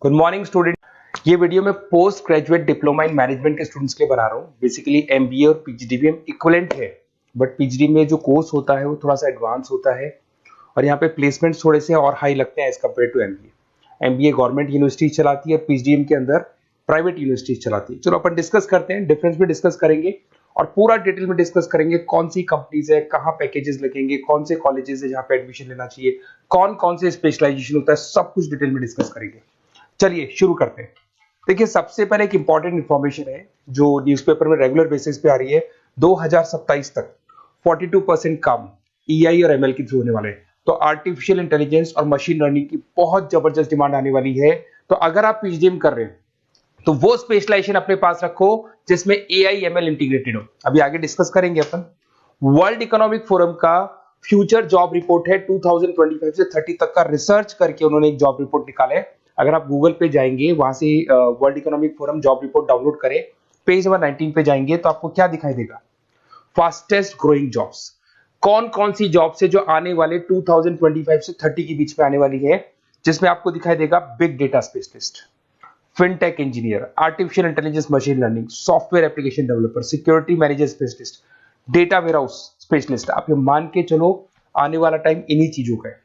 Good morning student. ये video मैं post graduate diploma in management के स्टूडेंट्स के लिए बना रहा हूँ। बेसिकली एमबीए और पीजीडीबीएम इक्विवेलेंट है, बट पीजीडी में जो कोर्स होता है वो थोड़ा सा एडवांस होता है और यहाँ पे प्लेसमेंट्स थोड़े से और हाई लगते हैं as compare to MBA. MBA government university चलाती है, पीजीडीएम के अंदर प्राइवेट यूनिवर्सिटी चलाती है। चलो अपन डिस्कस करते हैं, डिफरेंस भी डिस्कस करेंगे और पूरा डिटेल में डिस्कस करेंगे कौन सी कंपनीज है, कहाँ पैकेजेस लगेंगे, कौन से कॉलेजेस है जहाँ पे एडमिशन लेना चाहिए, कौन कौन से स्पेशलाइजेशन होता है, सब कुछ डिटेल में डिस्कस करेंगे। चलिए शुरू करते हैं। देखिए सबसे पहले एक इंपॉर्टेंट इंफॉर्मेशन है जो न्यूज़पेपर में रेगुलर बेसिस पे आ रही है। 2027 तक 42% काम ईआई और एमएल के थ्रू होने वाले हैं। तो आर्टिफिशियल इंटेलिजेंस और मशीन लर्निंग की बहुत जबरदस्त डिमांड आने वाली है। तो अगर आप पीजीडीएम कर रहे हैं तो वो स्पेशलाइजेशन अपने पास रखो जिसमें एआई एमएल इंटीग्रेटेड हो। अभी आगे डिस्कस करेंगे अपन। वर्ल्ड इकोनॉमिक फोरम का फ्यूचर जॉब रिपोर्ट है 2025 से 30 तक का रिसर्च करके उन्होंने एक जॉब रिपोर्ट निकाला है। अगर आप गूगल पे जाएंगे वहां से world economic forum job report download करें, पेज नंबर 19 पे जाएंगे तो आपको क्या दिखाई देगा, फास्टेस्ट ग्रोइंग जॉब्स। कौन कौन सी जॉब्स है जो आने वाले 2025 से 30 के बीच में आने वाली है, जिसमें आपको दिखाई देगा big data specialist, fintech engineer, artificial intelligence machine learning, software application developer, security manager specialist, data warehouse specialist. आप ये मान के चलो आने वाला टाइम इन्हीं चीजों का है।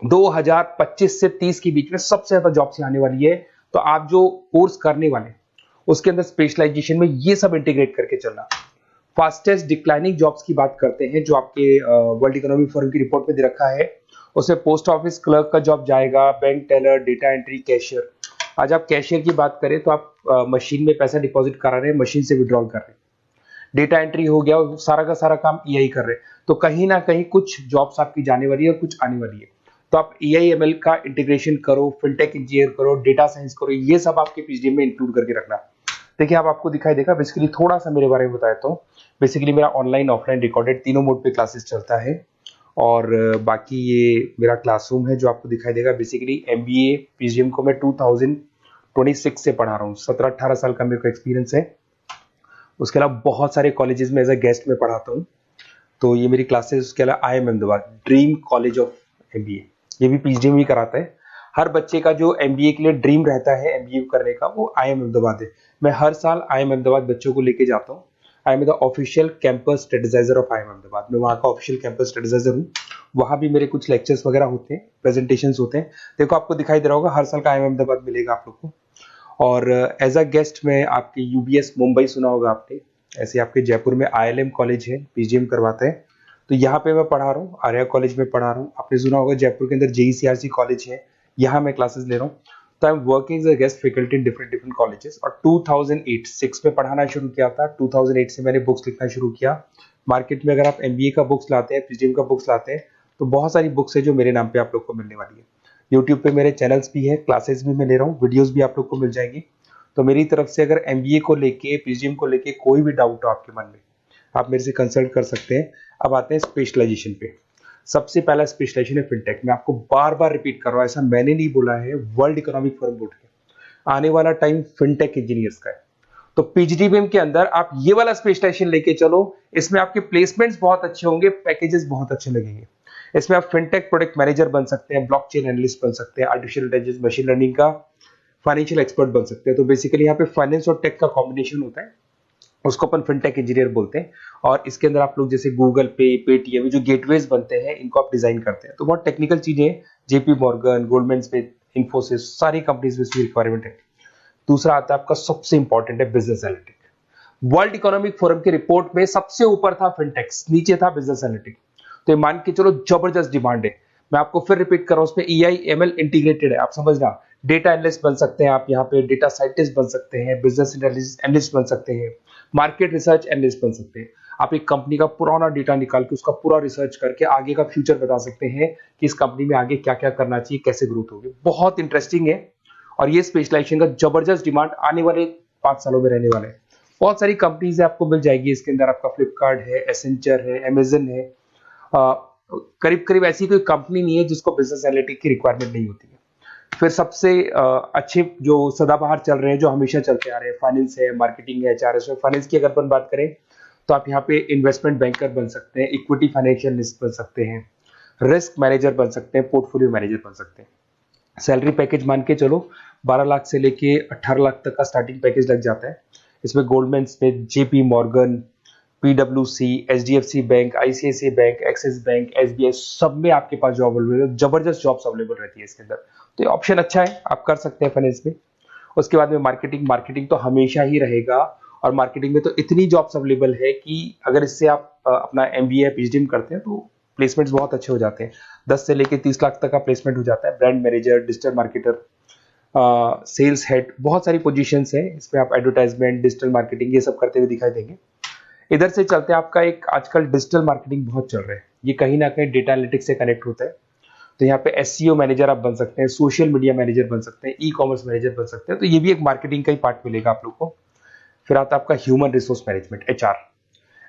2025 से 30 के बीच में सबसे ज्यादा जॉब्स आने वाली है। तो आप जो कोर्स करने वाले उसके अंदर स्पेशलाइजेशन में ये सब इंटीग्रेट करके चलना। फास्टेस्ट डिक्लाइनिंग जॉब्स की बात करते हैं जो आपके वर्ल्ड इकोनॉमिक फोरम की रिपोर्ट में दे रखा है। उसमें पोस्ट ऑफिस क्लर्क का जॉब जाएगा, bank teller, data entry, cashier. आज आप कैशियर की बात करें तो आप मशीन में पैसा डिपॉजिट करा रहे हैं, मशीन से विड्रॉल कर रहे हैं। डेटा एंट्री हो गया, सारा का सारा काम ईआई कर रहे हैं। तो कहीं ना कहीं कुछ जॉब्स आपकी जाने वाली है और कुछ आने वाली है। तो आप एआई एमएल का इंटीग्रेशन करो, फिनटेक इंजीनियर करो, डेटा साइंस करो, ये सब आपके पीजीडीएम में इंक्लूड करके रखना। देखिए अब आपको दिखाई देगा। बेसिकली थोड़ा सा मेरे बारे में बताया तो बेसिकली मेरा ऑनलाइन ऑफलाइन रिकॉर्डेड तीनों मोड पे क्लासेस चलता है और बाकी ये मेरा क्लासरूम है जो आपको दिखाई देगा। बेसिकली एमबीए पीजीडीएम को मैं 2026 से पढ़ा रहा हूँ। 17-18 साल का मेरे को एक्सपीरियंस है। उसके अलावा बहुत सारे कॉलेजेस में एज अ गेस्ट में पढ़ाता हूँ। तो ये मेरी क्लासेस, उसके अलावा IIM Ahmedabad dream college of MBA, ये भी पीजीडीएम ही कराता है। हर बच्चे का जो एमबीए के लिए ड्रीम रहता है एमबीए करने का, वो IIM अहमदाबाद है। मैं हर साल IIM अहमदाबाद बच्चों को लेके जाता हूँ। I am the official campus strategizer of IIM Ahmedabad. मैं वहाँ का ऑफिशियल कैंपस स्ट्रेटेजाइजर हूँ। वहाँ भी मेरे कुछ लेक्चर्स वगैरह होते हैं, प्रेजेंटेशंस होते हैं। देखो आपको दिखाई दे रहा होगा, हर साल का IIM अहमदाबाद मिलेगा आप लोग को। और एज अ गेस्ट में आपके यूबीएस मुंबई सुना होगा आपने, ऐसे आपके जयपुर में ILM कॉलेज है, पीजीडीएम करवाते हैं। तो यहाँ पे मैं पढ़ा रहा हूँ, आर्या कॉलेज में पढ़ा रहा हूँ। आपने सुना होगा जयपुर के अंदर JECRC कॉलेज है, यहाँ मैं क्लासेस ले रहा हूँ। तो I am working as a guest faculty in different colleges. और 2008-6 में पढ़ाना शुरू किया था। 2008 से मैंने बुक्स लिखना शुरू किया। मार्केट में अगर आप एमबीए का बुक्स लाते हैं, पीजीडीएम का बुक्स लाते हैं, तो बहुत सारी बुक्स है जो मेरे नाम पे आप लोग को मिलने वाली है। यूट्यूब पे मेरे चैनल्स भी है, क्लासेस भी मैं ले रहा हूँ, वीडियोज भी आप लोग को मिल जाएंगी। तो मेरी तरफ से अगर एमबीए को लेके, पीजीडीएम को लेके कोई भी डाउट हो आपके मन में, आप मेरे से कंसल्ट कर सकते हैं। अब आते हैं स्पेशलाइजेशन पे। सबसे पहला स्पेशलाइजेशन है फिनटेक। मैं आपको बार बार रिपीट कर रहा हूँ, ऐसा मैंने नहीं बोला है, वर्ल्ड इकोनॉमिक फोरम बोर्ड के आने वाला टाइम फिनटेक इंजीनियर्स का है। तो पीजीडीबीएम के अंदर आप ये वाला स्पेशलाइजेशन लेके चलो। इसमें आपके प्लेसमेंट्स बहुत अच्छे होंगे, पैकेजेस बहुत अच्छे लगेंगे। इसमें आप फिनटेक प्रोडक्ट मैनेजर बन सकते हैं, ब्लॉकचेन एनालिस्ट बन सकते हैं, आर्टिफिशियल इंटेलिजेंस मशीन लर्निंग का फाइनेंशियल एक्सपर्ट बन सकते हैं। तो बेसिकली यहाँ पे फाइनेंस और टेक का कॉम्बिनेशन होता है, उसको अपन फिनटेक इंजीनियर बोलते हैं। और इसके अंदर आप लोग जैसे गूगल पे, पेटीएम, जो गेटवेज बनते हैं, इनको आप डिजाइन करते हैं। तो बहुत टेक्निकल चीजें हैं। JP Morgan, Goldman Smith, Infosys, सारी कंपनीज में इसकी रिक्वायरमेंट है। दूसरा आता है आपका सबसे इंपॉर्टेंट है business analytic. World economic forum की रिपोर्ट में सबसे ऊपर था फिनटेक्स, नीचे था बिजनेस एनालिटिक। तो ये मान के चलो जबरदस्त डिमांड है। मैं आपको फिर रिपीट कर रहा हूं, उसमें EI ML इंटीग्रेटेड है। आप समझना, डेटा एनालिस्ट बन सकते हैं आप, यहाँ पे डेटा साइंटिस्ट बन सकते हैं, बिजनेस एनालिस्ट बन सकते हैं, मार्केट रिसर्च एनालिस्ट बन सकते हैं। आप एक कंपनी का पुराना डेटा निकाल के उसका पूरा रिसर्च करके आगे का फ्यूचर बता सकते हैं कि इस कंपनी में आगे क्या क्या करना चाहिए, कैसे ग्रोथ होगी। बहुत इंटरेस्टिंग है और ये स्पेशलाइजेशन का जबरदस्त डिमांड आने वाले 5 सालों में रहने वाला है। बहुत सारी कंपनीज आपको मिल जाएगी इसके अंदर। आपका फ्लिपकार्ट है, एसेंचर है, अमेजन है। करीब करीब ऐसी कोई कंपनी नहीं है जिसको बिजनेस एनालिटिक की रिक्वायरमेंट नहीं होती है। फिर सबसे अच्छे जो सदाबहार चल रहे हैं, जो हमेशा चलते आ रहे हैं, फाइनेंस है, मार्केटिंग है, HRS है। फाइनेंस की अगर अपन बात करें तो आप यहाँ पे इन्वेस्टमेंट बैंकर बन सकते हैं, इक्विटी फाइनेंशियल एनालिस्ट बन सकते हैं, रिस्क मैनेजर बन सकते हैं, पोर्टफोलियो मैनेजर बन सकते हैं। सैलरी पैकेज मान के चलो 12 लाख से लेके 18 लाख तक का स्टार्टिंग पैकेज लग जाता है। इसमें गोल्डमैन स्मिथ, जेपी मॉर्गन, पीडब्ल्यूसी, HDFC bank, ICICI bank, Axis bank, SBI, सब में आपके पास जॉब अवेलेबल है। जबरदस्त जॉब्स अवेलेबल रहती है इसके अंदर, तो ये ऑप्शन अच्छा है, आप कर सकते हैं फाइनेंस में। उसके बाद में मार्केटिंग, मार्केटिंग तो हमेशा ही रहेगा, और मार्केटिंग में तो इतनी जॉब्स अवेलेबल है कि अगर इससे आप अपना एमबीए या पीएचडी करते हैं तो प्लेसमेंट्स बहुत अच्छे हो जाते हैं। 10 से लेके 30 लाख तक का प्लेसमेंट हो जाता है। Brand manager, digital marketer, sales head, बहुत सारी पोजीशंस है इसमें। आप एडवर्टाइजमेंट, डिजिटल मार्केटिंग ये सब करते हुए दिखाई देंगे। इधर से चलते हैं, आपका एक आजकल डिजिटल मार्केटिंग बहुत चल रहा है, ये कहीं ना कहीं डेटा एनालिटिक्स से कनेक्ट होता है। तो यहाँ पे एसईओ मैनेजर आप बन सकते हैं, सोशल मीडिया मैनेजर बन सकते हैं, ई कॉमर्स मैनेजर बन सकते हैं, तो ये भी एक मार्केटिंग का ही पार्ट मिलेगा आप लोग को। फिर आता है आपका human resource management, HR.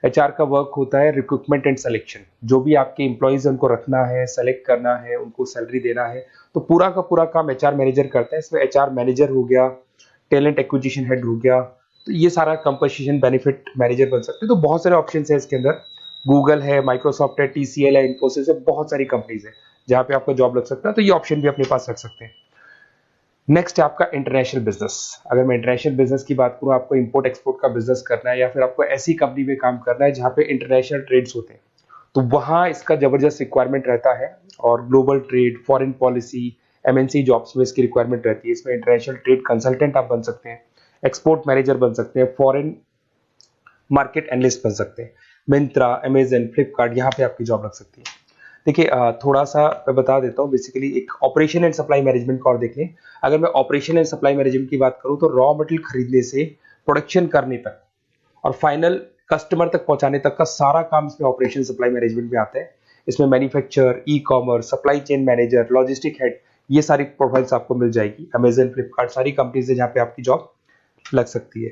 HR का वर्क होता है रिक्रूटमेंट एंड सिलेक्शन। जो भी आपके एम्प्लॉइज उनको रखना है, सेलेक्ट करना है, उनको सैलरी देना है, तो पूरा का पूरा काम एचआर मैनेजर करता है। इसमें एचआर मैनेजर हो गया, टैलेंट एक्विजिशन हेड हो गया, तो ये सारा कंपनसेशन बेनिफिट मैनेजर बन सकते हैं। तो बहुत सारे ऑप्शन है इसके अंदर। गूगल है, माइक्रोसॉफ्ट है, टीसीएल है, इन्फोसिस है, बहुत सारी कंपनीज है जहां पे आपका जॉब लग सकता है, तो ये ऑप्शन भी अपने पास रख सकते हैं। नेक्स्ट है आपका इंटरनेशनल बिजनेस। अगर मैं इंटरनेशनल बिजनेस की बात करूं, आपको इंपोर्ट एक्सपोर्ट का बिजनेस करना है, या फिर आपको ऐसी कंपनी में काम करना है जहां पे इंटरनेशनल ट्रेड्स होते हैं, तो वहां इसका जबरदस्त रिक्वायरमेंट रहता है। और global trade, foreign policy, MNC jobs में इसकी रिक्वायरमेंट रहती है। इसमें इंटरनेशनल ट्रेड कंसल्टेंट आप बन सकते हैं, एक्सपोर्ट मैनेजर बन सकते हैं, फॉरेन मार्केट एनालिस्ट बन सकते हैं। मिंत्रा, अमेजन, फ्लिपकार्ट, यहाँ पे आपकी जॉब लग सकती है। देखिए, थोड़ा सा मैं बता देता हूँ। बेसिकली एक ऑपरेशन एंड सप्लाई मैनेजमेंट का और देख लें। अगर मैं ऑपरेशन एंड सप्लाई मैनेजमेंट की बात करूँ, तो रॉ मटेरियल खरीदने से प्रोडक्शन करने तक और फाइनल कस्टमर तक पहुंचाने तक का सारा काम इसमें ऑपरेशन सप्लाई मैनेजमेंट में आता है। इसमें manufacture, e commerce, supply chain manager, logistic head, ये सारी प्रोफाइल्स आपको मिल जाएगी। अमेजन, फ्लिपकार्ट, सारी कंपनीज है जहाँ पे आपकी जॉब लग सकती है।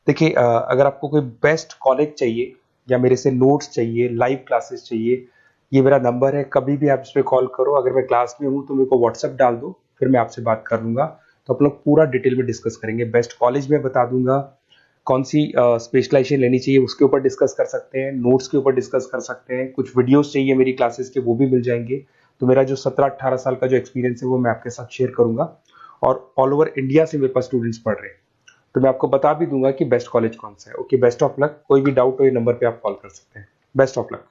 देखिए, अगर आपको कोई बेस्ट कॉलेज चाहिए, या मेरे से नोट्स चाहिए, लाइव क्लासेस चाहिए, ये मेरा नंबर है, कभी भी आप इस पर कॉल करो। अगर मैं क्लास में हूँ तो मेरे को व्हाट्सएप डाल दो, फिर मैं आपसे बात कर लूंगा। तो आप लोग पूरा डिटेल में डिस्कस करेंगे। बेस्ट कॉलेज में बता दूंगा, कौन सी स्पेशलाइजेशन लेनी चाहिए उसके ऊपर डिस्कस कर सकते हैं, नोट्स के ऊपर डिस्कस कर सकते हैं, कुछ वीडियोस चाहिए मेरी क्लासेस के, वो भी मिल जाएंगे। तो मेरा जो 17-18 साल का जो एक्सपीरियंस है वो मैं आपके साथ शेयर करूंगा। और ऑल ओवर इंडिया से मेरे पास स्टूडेंट्स पढ़ रहे हैं, तो मैं आपको बता भी दूंगा कि बेस्ट कॉलेज कौन सा है। Okay, best of luck. कोई भी डाउट हो ये नंबर पे आप कॉल कर सकते हैं। Best of luck.